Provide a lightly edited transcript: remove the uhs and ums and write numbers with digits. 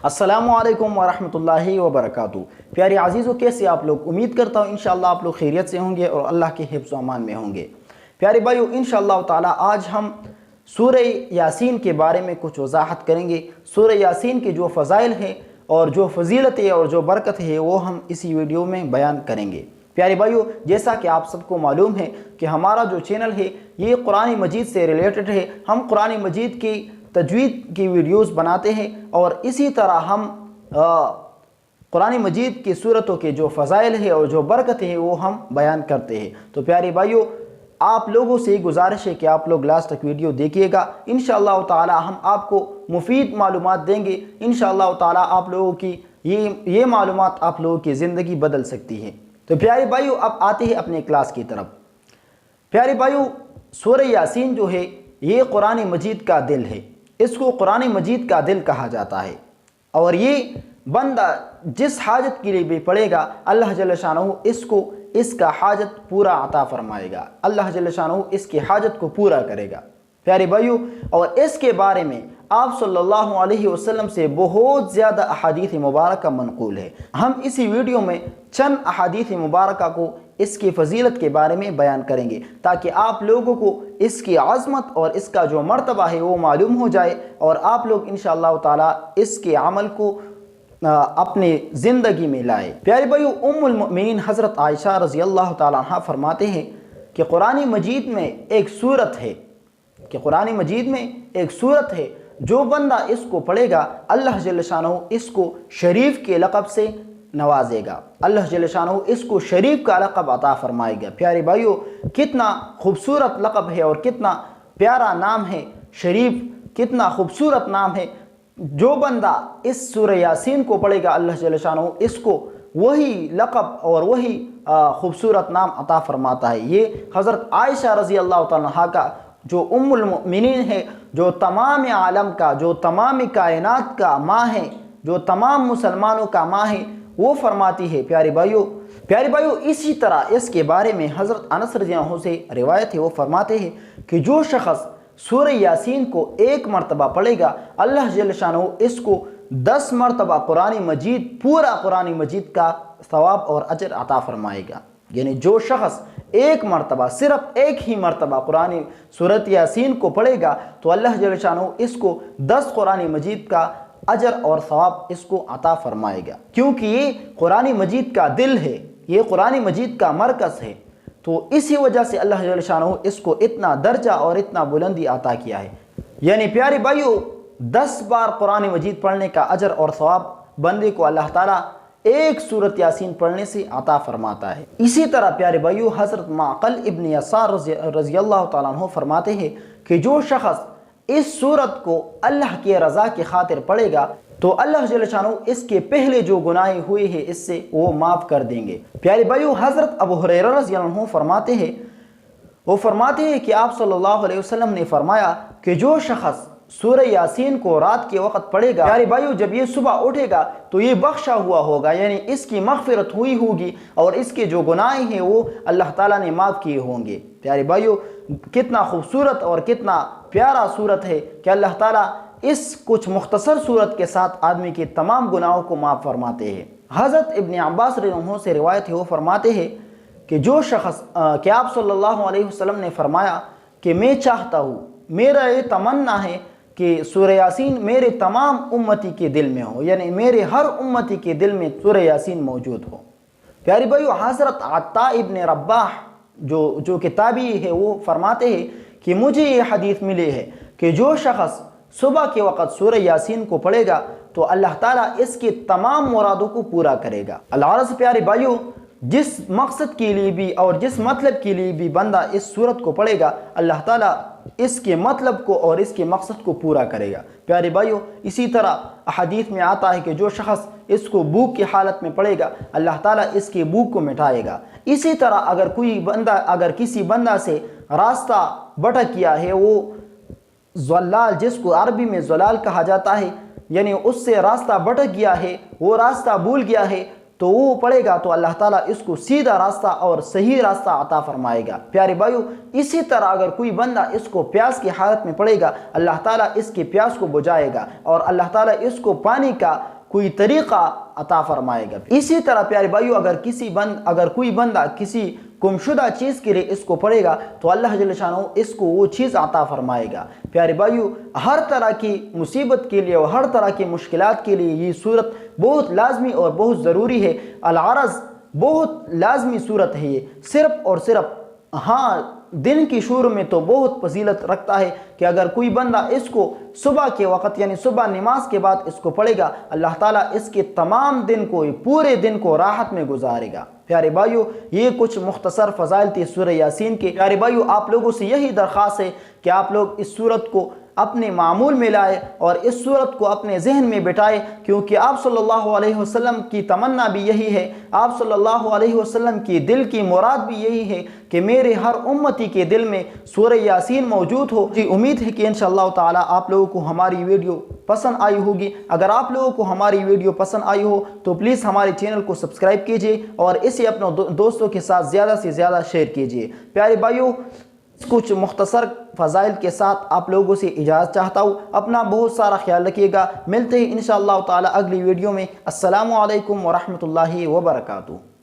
अस्सलामु अलैकुम वरहमतुल्लाहि वबरकातुहू। प्यारे अजीज़ों, कैसे आप लोग? उम्मीद करता हूँ इंशाअल्लाह आप लोग खैरियत से होंगे और अल्लाह के हिफ्ज़ व अमान में होंगे। प्यारे भाइयों, इंशाअल्लाह ताला आज हम सूरह यासीन के बारे में कुछ वजाहत करेंगे। सूरह यासीन के जो फ़ज़ाइल हैं और जो फजीलत है और जो बरकत है वो हम इसी वीडियो में बयान करेंगे। प्यारे भाइयों, जैसा कि आप सबको मालूम है कि हमारा जो चैनल है ये कुरान मजीद से रिलेटेड है। हम कुरान मजीद की तजवीद की वीडियोस बनाते हैं और इसी तरह हम कुरान मजीद की सूरतों के जो फ़ज़ाइल है और जो बरकत है वो हम बयान करते हैं। तो प्यारे भाइयों, आप लोगों से गुजारिश है कि आप लोग लास्ट तक वीडियो देखिएगा। इंशाअल्लाह ताला हम आपको मुफीद मालूमात देंगे। इंशाअल्लाह ताला आप लोगों की ये मालूमात आप लोगों की ज़िंदगी बदल सकती है। तो प्यारे भाइयों, अब आते हैं अपने क्लास की तरफ। प्यारे भाइयों, सूरह यासीन जो है ये कुरान मजीद का दिल है। इसको कुरान मजीद का दिल कहा जाता है और ये बंदा जिस हाजत के लिए भी पढ़ेगा अल्लाह जल्ल शानहू इसको इसका हाजत पूरा अता फरमाएगा। अल्लाह जल्ल शानहू इसकी हाजत को पूरा करेगा। प्यारे भाइयों, और इसके बारे में आप सल्लल्लाहु अलैहि वसल्लम से बहुत ज़्यादा अहादीथ मुबारक मनक़ूल है। हम इसी वीडियो में चंद अहादीथ मुबारक को इसकी फजीलत के बारे में बयान करेंगे ताकि आप लोगों को इसकी आज़मत और इसका जो मर्तबा है वो मालूम हो जाए और आप लोग इंशाअल्लाह ताला इसके अमल को अपने ज़िंदगी में लाए। प्यारे भाइयों, उम्मुल मोमिनीन हज़रत आयशा रज़ी अल्लाह ताला अन्हा फरमाते हैं कि कुरान मजीद में एक सूरत है जो बंदा इसको पढ़ेगा अल्लाह जल्ल शानहू इसको शरीफ के लक़ब से नवाजेगा। अल्लाह जल्ल शानहू इसको शरीफ का लक़ब अता फरमाएगा। प्यारे भाइयों, कितना खूबसूरत लक़ब है और कितना प्यारा नाम है शरीफ, कितना खूबसूरत नाम है। जो बंदा इस सूरह यासीन को पढ़ेगा अल्लाह जल्ल शानहू इसको वही लक़ब और वही खूबसूरत नाम अता फरमाता है। ये हज़रत आयशा रज़ी अल्लाह तआला अन्हा का जो उम्मुल मोमिनीन है, जो तमाम आलम का, जो तमाम कायनात का माँ है, जो तमाम मुसलमानों का माँ है, वो फरमाती है। प्यारे भाइयों, इसी तरह इसके बारे में हज़रत अनस रज़ियल्लाहु अन्हु से रिवायत है। वो फरमाते हैं कि जो शख़्स सूरह यासीन को एक मरतबा पढ़ेगा अल्लाह जल्ल शानहू इसको 10 मरतबा पूरा कुरान मजीद का सवाब और अजर अता फरमाएगा। यानी जो शख़्स एक मरतबा, सिर्फ एक ही मरतबा कुरान सूरत यासीन को पढ़ेगा तो अल्लाह जल्ल शानहू इसको 10 कुरान मजीद का अजर और सवाब इसको अता फरमाएगा। क्योंकि ये कुरान मजीद का दिल है, ये कुरान मजीद का मरकज़ है, तो इसी वजह से अल्लाह जल्ल शानहू इसको इतना दर्जा और इतना बुलंदी अता किया है। यानी प्यारे भाइयों, 10 बार कुरान मजीद पढ़ने का अजर और सवाब बंदे को अल्लाह ताला एक सूरत यासीन पढ़ने से अता फरमाता है। इसी तरह प्यारे भाइयों, हज़रत माक़ल इब्न यसार रज़ी अल्लाह तआला अन्हु फरमाते हैं कि जो शख़्स इस सूरत को अल्लाह की रज़ा की खातिर पढ़ेगा तो अल्लाह जल्ल शानहू इसके पहले जो गुनाह हुए हैं इससे वो माफ़ कर देंगे। प्यारे भाइयों, हज़रत अबू हुरैरा रज़ियल्लाहु अन्हु फरमाते हैं कि आप सल्लल्लाहु अलैहि वसल्लम ने फरमाया कि जो शख़्स सूरह यासीन को रात के वक़्त पढ़ेगा, प्यारे भाइयों, जब ये सुबह उठेगा तो ये बख्शा हुआ होगा, यानी इसकी मग़फ़िरत हुई होगी और इसके जो गुनाह हैं वो अल्लाह ताला ने माफ़ किए होंगे। प्यारे भाइयों, कितना खूबसूरत और कितना प्यारा सूरत है कि अल्लाह ताला इस कुछ मुख्तसर सूरत के साथ आदमी के तमाम गुनाहों को माफ़ फरमाते हैं। हज़रत इब्न अब्बास रज़ियल्लाहु अन्हु से रिवायत है, वो फरमाते हैं कि जो शख़्स कि आप सल्लल्लाहु अलैहि वसल्लम ने फरमाया कि मैं चाहता हूँ, मेरा ये तमन्ना है कि सूरह यासीन मेरे तमाम उम्मती के दिल में हो, यानी मेरे हर उम्मती के दिल में सूरह यासीन मौजूद हो। प्यारे भाइयों, हज़रत अत्ता इब्न रब्बाह जो किताबी है वो फरमाते हैं कि मुझे ये हदीस मिली है कि जो शख़्स सुबह के वक़्त सूरह यासीन को पढ़ेगा तो अल्लाह ताला इसके तमाम मुरादों को पूरा करेगा। अल्लाह से प्यारे भाइयों, जिस मकसद के लिए भी और जिस मतलब के लिए भी बंदा इस सूरत को पढ़ेगा अल्लाह ताला इसके मतलब को और इसके मकसद को पूरा करेगा। प्यारे भाइयों, इसी तरह हदीस में आता है कि जो शख़्स इसको भूख की हालत में पढ़ेगा अल्लाह ताला इसके भूख को मिटाएगा। इसी तरह अगर किसी बंदा से रास्ता भटक गया है, वो ज़लाल, जिसको अरबी में ज़लाल कहा जाता है, यानी उससे रास्ता भटक गया है, वो रास्ता भूल गया है, तो वो पढ़ेगा तो अल्लाह ताला इसको सीधा रास्ता और सही रास्ता अता फरमाएगा। प्यारे भाइयों, इसी तरह अगर कोई बंदा इसको प्यास की हालत में पड़ेगा, अल्लाह ताला इसके प्यास को बुझाएगा और अल्लाह ताला इसको पानी का کوئی طریقہ عطا فرمائے گا۔ اسی طرح پیارے بھائیو اگر کوئی بندہ کسی گمشدہ چیز کے لیے اس کو پڑھے گا تو اللہ جل شانہ اس کو وہ چیز عطا فرمائے گا۔ پیارے بھائیو ہر طرح کی مصیبت کے لیے اور ہر طرح کی مشکلات کے لیے یہ صورت بہت لازمی اور بہت ضروری ہے۔ العرض بہت لازمی صورت ہے یہ، صرف اور صرف ہاں دن کی شروع میں تو بہت فضیلت رکھتا ہے کہ اگر کوئی بندہ اس کو صبح کے وقت یعنی صبح نماز کے بعد اس کو پڑھے گا، اللہ تعالیٰ اس کے تمام دن کو پورے دن کو راحت میں گزارے گا۔ پیارے بھائیو یہ کچھ مختصر فضائل تھی سورہ یاسین کے۔ پیارے بھائیو آپ لوگوں سے یہی درخواست ہے کہ آپ لوگ اس صورت کو اپنے معمول میں لائے اور اس صورت کو اپنے ذہن میں بٹھائے، کیونکہ آپ صلی اللہ علیہ وسلم کی تمنا بھی یہی ہے، آپ صلی اللہ علیہ وسلم کی دل کی مراد بھی یہی ہے کہ میرے ہر امتی کے دل میں سورہ یاسین موجود ہو۔ جی امید ہے کہ انشاءاللہ تعالی آپ لوگوں کو ہماری ویڈیو پسند آئی ہوگی۔ اگر آپ لوگوں کو ہماری ویڈیو پسند آئی ہو تو پلیز ہمارے چینل کو سبسکرائب کیجئے اور اسے اپنے دوستوں کے ساتھ زیادہ سے زیادہ شیئر کیجئے۔ پیارے بھائیو کچھ مختصر فضائل کے ساتھ آپ لوگوں سے اجازت چاہتا ہوں۔ اپنا بہت سارا خیال رکھیے گا۔ ملتے ہیں انشاءاللہ تعالی اگلی ویڈیو میں۔ السلام علیکم ورحمۃ اللہ وبرکاتہ۔